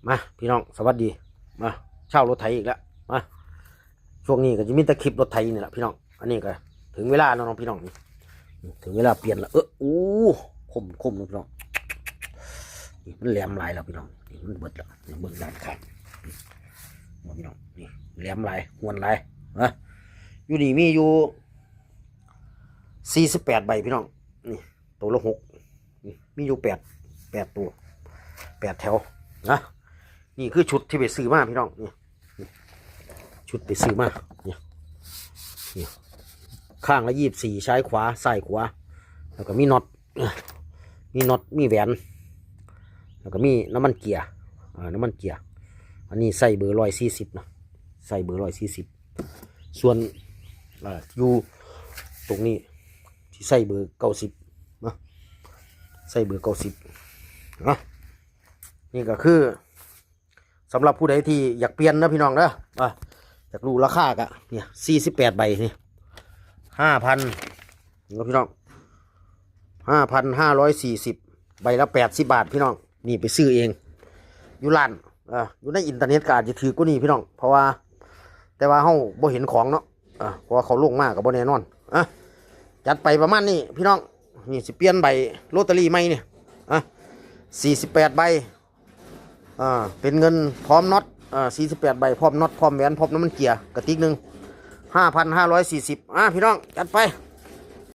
มาพี่น้องสวัสดีมาเช่ารถไถอีกแล้วมาช่วงนี้ก็จะมีแต่คลิปรถไถนี่แหละพี่น้องอันนี้ก็ถึงเวลาแล้วน้องพี่น้องนี่ถึงเวลาเปลี่ยนแล้วอู้คมนะพี่น้องนี่มันแหลมลายแล้วพี่น้องนี่มันเบิดแล้วนี่เบิดด้านข้างพี่น้องนี่แหลมลายหวนลายอยู่นี่มีอยู่48ใบพี่น้องนี่ตัวละ6นี่มีอยู่8ตัว8แถวนะนี่คือชุดที่ไปซื้อมาพี่น้องนี่ชุดไปซื้อมานี่ข้างละ24ใช้ขวาใส่ขวาแล้วก็มีน็อตมีแหวนแล้วก็มีน้ำมันเกียร์อันนี้ใส่เบอร์140นะใส่เบอร์140ส่วนอยู่ตรงนี้ที่ใส่เบอร์90นะใส่เบอร์90นะนี่ก็คือสำหรับผู้ใดที่อยากเปลี่ยนนะพี่น้องนะอยากรู้ราคากะเนี่ย48ใบนี่5,000นะพี่น้อง5,540ใบละ80 บาทพี่น้องนี่ไปซื้อเองอยู่ร้านอยู่ในอินเทอร์เน็ตก็อาจจะถือกว่านี้พี่น้องเพราะว่าแต่ว่าเฮาบ่เห็นของเนาะเพราะว่าเขาลงมากกับบ่แน่นอนจัดไปประมาณนี้พี่น้องนี่สิเปลี่ยนใบลอตเตอรี่ใหม่เนี่ย48ใบเป็นเงินพร้อมน็อต48ใบพร้อมน็อตพร้อมแหวนพร้อมน้ำมันเกียร์กระติกหนึ่ง5,540พี่น้องจัดไป